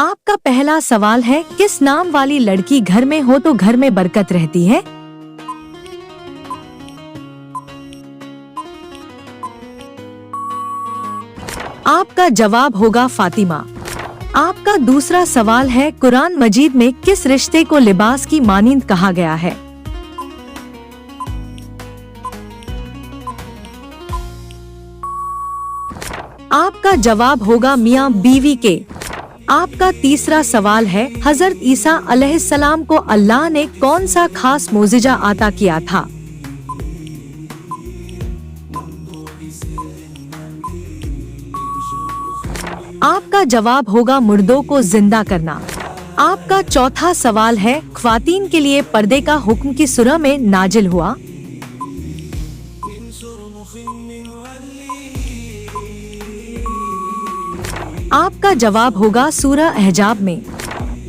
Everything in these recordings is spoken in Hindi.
आपका पहला सवाल है, किस नाम वाली लड़की घर में हो तो घर में बरकत रहती है? आपका जवाब होगा फातिमा। आपका दूसरा सवाल है, कुरान मजीद में किस रिश्ते को लिबास की मानिंद कहा गया है? आपका जवाब होगा मियां बीवी के। आपका तीसरा सवाल है, हजरत ईसा अलैहिस्सलाम को अल्लाह ने कौन सा खास मोजिजा अता किया था? आपका जवाब होगा मुर्दों को जिंदा करना। आपका चौथा सवाल है, ख्वातीन के लिए पर्दे का हुक्म किस सूरह में नाजिल हुआ? आपका जवाब होगा सूरह अहजाब में।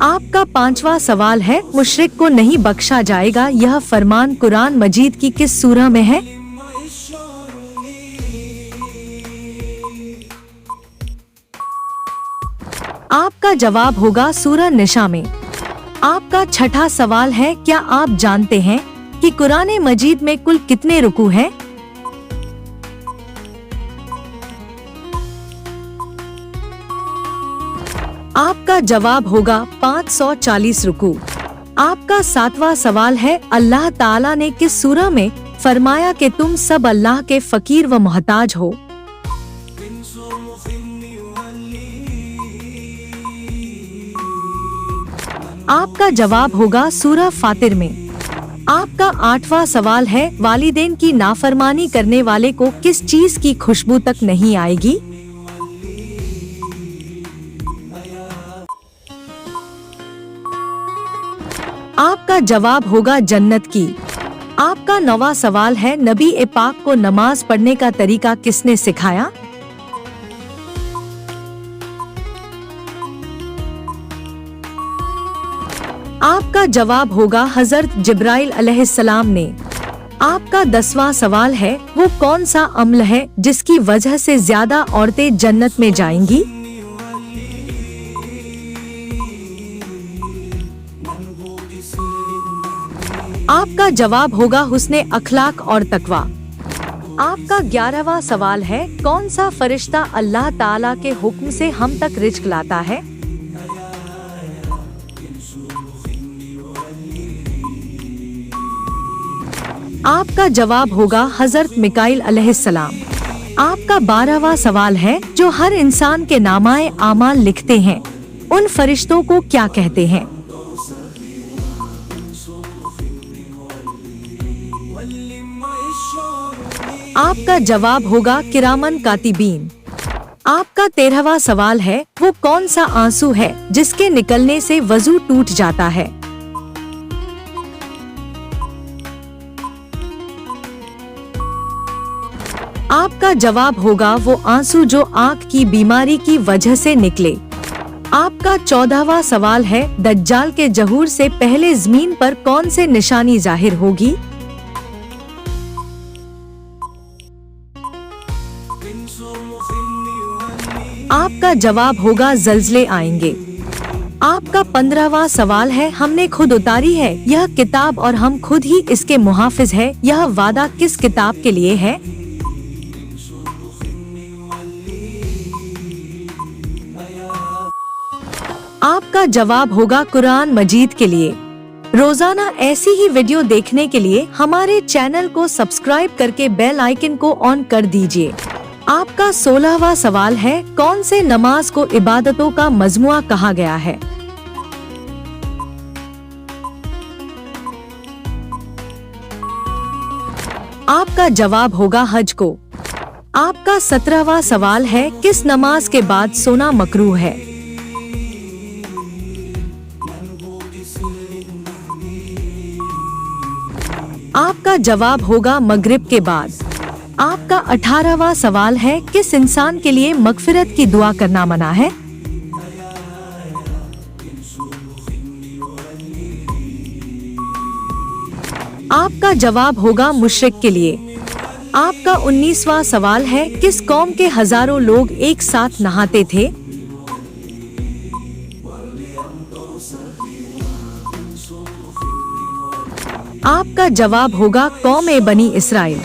आपका पांचवा सवाल है, मुशरिक को नहीं बख्शा जाएगा, यह फरमान कुरान मजीद की किस सूरह में है? आपका जवाब होगा सूरह निशा में। आपका छठा सवाल है, क्या आप जानते हैं कि कुरान मजीद में कुल कितने रुकू हैं? आपका जवाब होगा 540 रुकू। आपका सातवां सवाल है, अल्लाह ताला ने किस सूरह में फरमाया कि तुम सब अल्लाह के फकीर व मोहताज हो? आपका जवाब होगा सूरह फातिर में। आपका आठवां सवाल है, वालिदैन की नाफरमानी करने वाले को किस चीज की खुशबू तक नहीं आएगी? आपका जवाब होगा जन्नत की। आपका नौवां सवाल है, नबी ए पाक को नमाज पढ़ने का तरीका किसने सिखाया? आपका जवाब होगा हजरत जिब्राइल अलैहिस्सलाम ने। आपका 10वां सवाल है, वो कौन सा अमल है जिसकी वजह से ज्यादा औरतें जन्नत में जाएंगी? आपका जवाब होगा हुस्ने अखलाक और तकवा। आपका 11वां सवाल है, कौन सा फरिश्ता अल्लाह ताला के हुक्म से हम तक रिज़्क लाता है? आपका जवाब होगा हजरत मिकाइल अलैहिस्सलाम। आपका 12वां सवाल है, जो हर इंसान के नामाए आमाल लिखते हैं, उन फरिश्तों को क्या कहते हैं? आपका जवाब होगा किरामन कातिबीन। आपका 13वां सवाल है, वो कौन सा आंसू है जिसके निकलने से वजू टूट जाता है? आपका जवाब होगा वो आंसू जो आँख की बीमारी की वजह से निकले। आपका 14वां सवाल है, दज्जाल के ज़हूर से पहले ज़मीन पर कौन से निशानी जाहिर होगी? आपका जवाब होगा ज़ल्ज़ले आएंगे। आपका 15वां सवाल है, हमने खुद उतारी है यह किताब और हम खुद ही इसके मुहाफिज है, यह वादा किस किताब के लिए है? आपका जवाब होगा कुरान मजीद के लिए। रोजाना ऐसी ही वीडियो देखने के लिए हमारे चैनल को सब्सक्राइब करके बेल आइकन को ऑन कर दीजिए। आपका 16वां सवाल है, कौन से नमाज को इबादतों का मजमुआ कहा गया है? आपका जवाब होगा हज को। आपका 17वां सवाल है, किस नमाज के बाद सोना मकरूह है? आपका जवाब होगा मगरिब के बाद। आपका 18वां सवाल है, किस इंसान के लिए मगफिरत की दुआ करना मना है? आपका जवाब होगा मुशरिक के लिए। आपका 19वां सवाल है, किस कौम के हजारों लोग एक साथ नहाते थे? आपका जवाब होगा कौम ए बनी इसराइल।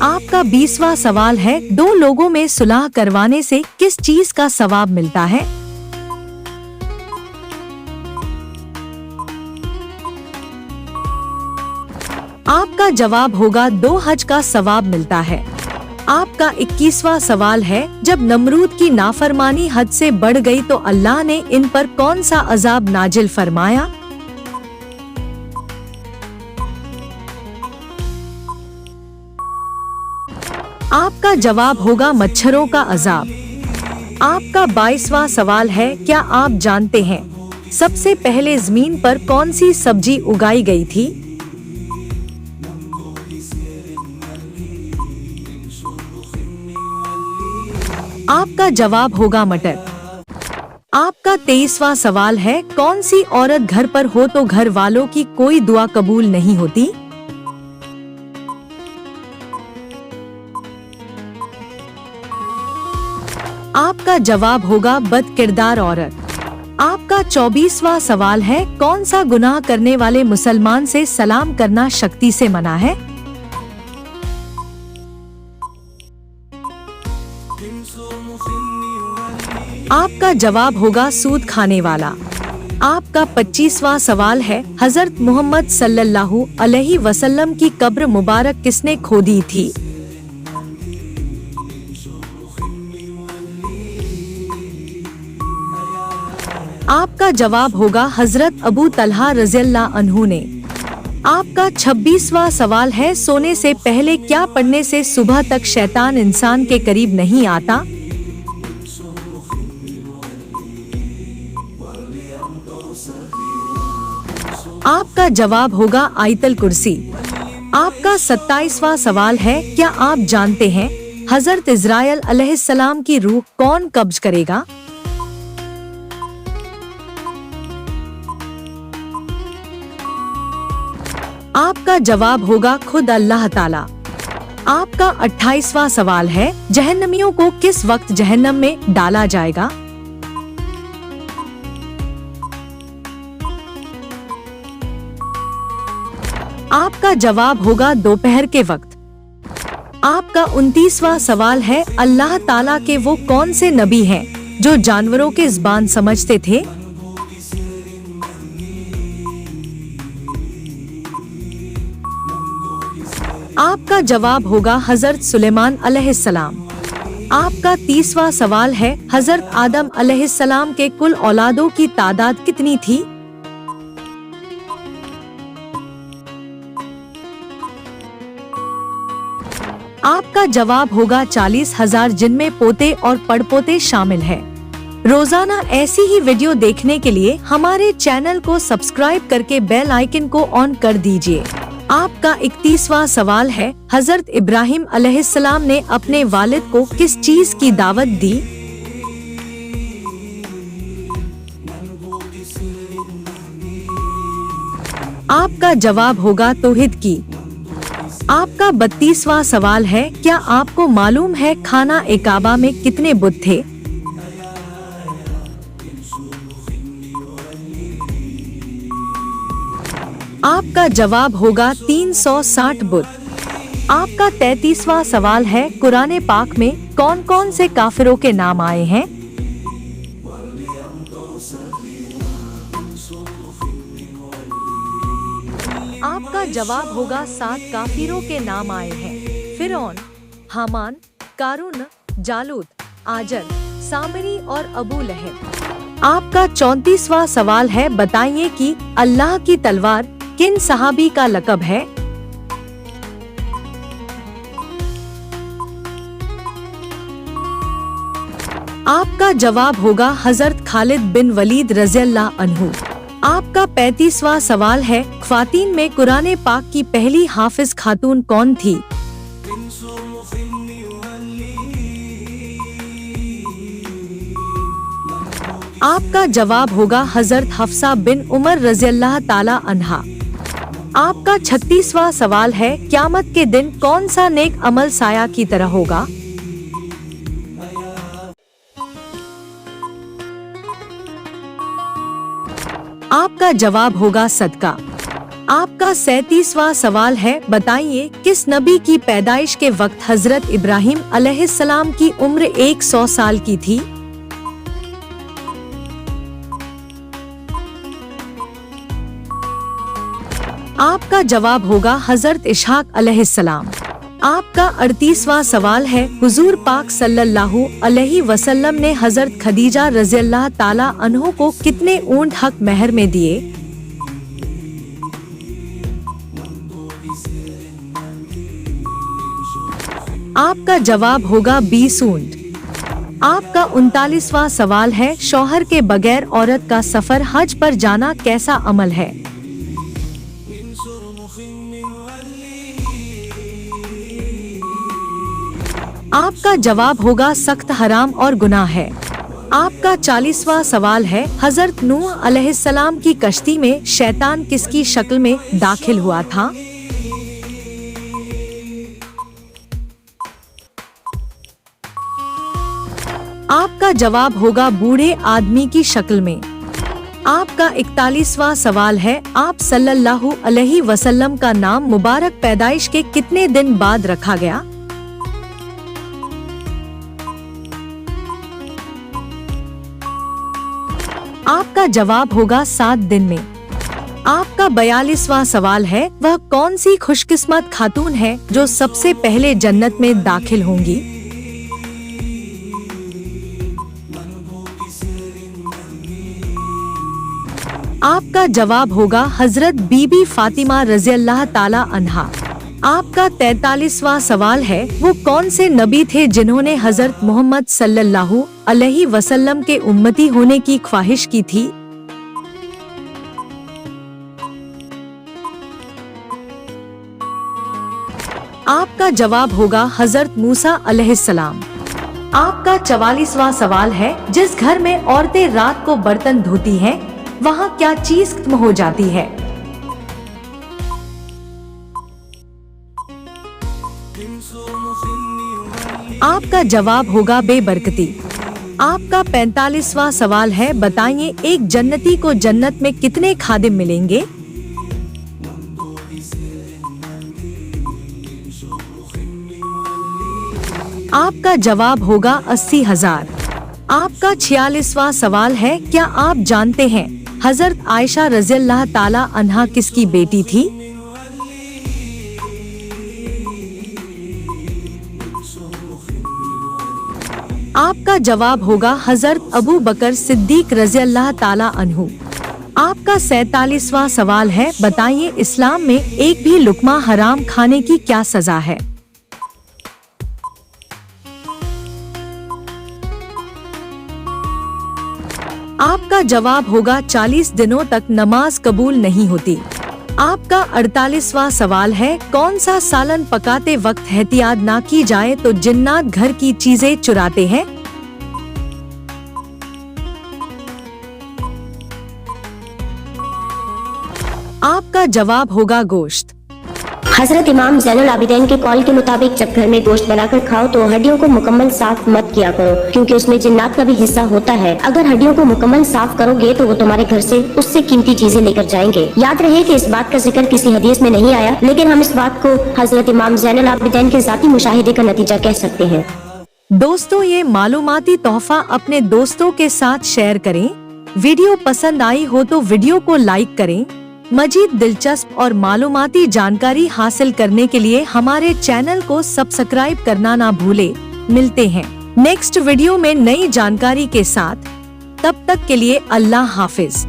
आपका 20वां सवाल है, दो लोगों में सुलह करवाने से किस चीज का सवाब मिलता है? आपका जवाब होगा 2 हज का सवाब मिलता है। आपका 21वां सवाल है, जब नमरूद की नाफरमानी हद से बढ़ गई तो अल्लाह ने इन पर कौन सा अजाब नाजिल फरमाया? आपका जवाब होगा मच्छरों का अजाब। आपका 22वां सवाल है, क्या आप जानते हैं सबसे पहले जमीन पर कौन सी सब्जी उगाई गई थी? आपका जवाब होगा मटर। आपका 23वां सवाल है, कौन सी औरत घर पर हो तो घर वालों की कोई दुआ कबूल नहीं होती? आपका जवाब होगा बदकिरदार औरत। आपका 24वां सवाल है, कौन सा गुनाह करने वाले मुसलमान से सलाम करना शक्ति से मना है? आपका जवाब होगा सूद खाने वाला। आपका 25वां सवाल है, हजरत मोहम्मद सल्लल्लाहु अलैहि वसल्लम की कब्र मुबारक किसने खोदी थी? आपका जवाब होगा हजरत अबू तलहा रज़ियल्लाहु अन्हु ने। आपका 26वां सवाल है, सोने से पहले क्या पढ़ने से सुबह तक शैतान इंसान के करीब नहीं आता? आपका जवाब होगा आयतल कुर्सी। आपका 27वां सवाल है, क्या आप जानते हैं हजरत इज़राइल अलैहिस्सलाम की रूह कौन कब्ज करेगा? आपका जवाब होगा खुद अल्लाह ताला। आपका 28वां सवाल है, जहन्नमियों को किस वक्त जहन्नम में डाला जाएगा? आपका जवाब होगा दोपहर के वक्त। आपका 29वां सवाल है, अल्लाह ताला के वो कौन से नबी हैं जो जानवरों के ज़बान समझते थे? आपका जवाब होगा हजरत सुलेमान अलैहिस्सलाम। आपका 30वां सवाल है, हजरत आदम अलैहिस्सलाम के कुल औलादों की तादाद कितनी थी? आपका जवाब होगा 40,000, जिनमें पोते और पड़पोते शामिल हैं। रोजाना ऐसी ही वीडियो देखने के लिए हमारे चैनल को सब्सक्राइब करके बेल आइकन को ऑन कर दीजिए। आपका 31वां सवाल है, हजरत इब्राहिम अलैहिस्सलाम ने अपने वालिद को किस चीज की दावत दी? आपका जवाब होगा तौहीद की। आपका 32वां सवाल है, क्या आपको मालूम है खाना ए काबा में कितने बुत थे? आपका जवाब होगा 360 बुत। आपका 33वां सवाल है, कुरान पाक में कौन कौन से काफिरों के नाम आए हैं? आपका जवाब होगा 7 काफिरों के नाम आए हैं। फिरौन, हामान, कारून, जालूत, आजर, सामरी और अबू लहब। आपका 34वां सवाल है, बताइए कि अल्लाह की तलवार किन सहाबी का लक़ब है? आपका जवाब होगा हजरत खालिद बिन वलीद रज़ियल्लाहु अन्हु। आपका 35वां सवाल है, ख्वातीन में कुरान पाक की पहली हाफिज खातून कौन थी? आपका जवाब होगा हजरत हफ्सा बिन उमर रज़ियल्लाहु ताला अन्हा। आपका 36वां सवाल है, क़यामत के दिन कौन सा नेक अमल साया की तरह होगा? आपका जवाब होगा सदका। आपका 37वां सवाल है, बताइए किस नबी की पैदाइश के वक्त हजरत इब्राहिम अलैहिस्सलाम की उम्र 100 साल की थी? आपका जवाब होगा हजरत इस्हाक अलैहिस्सलाम। आपका 38वां सवाल है, हुजूर पाक सल्लल्लाहु अलैहि वसल्लम ने हजरत खदीजा रज़ियल्लाहु ताला अन्हो को कितने ऊंट हक महर में दिए? आपका जवाब होगा 20 ऊंट। आपका 39वां सवाल है, शौहर के बगैर औरत का सफर हज पर जाना कैसा अमल है? आपका जवाब होगा सख्त हराम और गुनाह है। आपका 40वां सवाल है, हजरत नूह अलैहिस्सलाम की कश्ती में शैतान किसकी शक्ल में दाखिल हुआ था? आपका जवाब होगा बूढ़े आदमी की शक्ल में। आपका 41वां सवाल है, आप सल्लल्लाहु अलैहि वसल्लम का नाम मुबारक पैदाइश के कितने दिन बाद रखा गया? आपका जवाब होगा 7 दिन में। आपका 42वां सवाल है, वह कौन सी खुशकिस्मत खातून है जो सबसे पहले जन्नत में दाखिल होंगी? आपका जवाब होगा हजरत बीबी फातिमा रज़ियल्लाहु ताला अन्हा। आपका 43वां सवाल है, वो कौन से नबी थे जिन्होंने हजरत मोहम्मद सल्लल्लाहु अलैहि वसल्लम के उम्मती होने की ख्वाहिश की थी? आपका जवाब होगा हजरत मूसा अलैहिस्सलाम। आपका 44वां सवाल है, जिस घर में औरतें रात को बर्तन धोती हैं, वहाँ क्या चीज खत्म हो जाती है? आपका जवाब होगा बेबरकती। आपका 45वां सवाल है, बताइए एक जन्नती को जन्नत में कितने खादिम मिलेंगे? आपका जवाब होगा 80,000। आपका 46वां सवाल है, क्या आप जानते हैं हजरत आयशा रज़ियल्लाहु ताला अन्हा किसकी बेटी थी? आपका जवाब होगा हजरत अबू बकर सिद्दीक रज़ियल्लाहु ताला अन्हु। आपका 47वां सवाल है, बताइए इस्लाम में एक भी लुक्मा हराम खाने की क्या सजा है? आपका जवाब होगा 40 दिनों तक नमाज कबूल नहीं होती। आपका 48वां सवाल है, कौन सा सालन पकाते वक्त एहतियात ना की जाए तो जिन्नात घर की चीजें चुराते हैं? आपका जवाब होगा गोश्त। हजरत इमाम ज़ैनुल आबिदीन के कौल के मुताबिक जब घर में गोश्त बनाकर खाओ तो हड्डियों को मुकम्मल साफ मत किया करो, क्योंकि उसमें जिन्नात का भी हिस्सा होता है। अगर हड्डियों को मुकम्मल साफ करोगे तो वो तुम्हारे घर से उससे कीमती चीजें लेकर जाएंगे। याद रहे कि इस बात का जिक्र किसी हदीस में नहीं आया, लेकिन हम इस बात को हजरत इमाम ज़ैनुल आबिदीन के ज़ाती मुशाहिदे का नतीजा कह सकते हैं। दोस्तों, ये मालूमाती तोहफा अपने दोस्तों के साथ शेयर करें। वीडियो पसंद आई हो तो वीडियो को लाइक करें। मजीद दिलचस्प और मालूमाती जानकारी हासिल करने के लिए हमारे चैनल को सब्सक्राइब करना ना भूले। मिलते हैं नेक्स्ट वीडियो में नई जानकारी के साथ। तब तक के लिए अल्लाह हाफिज।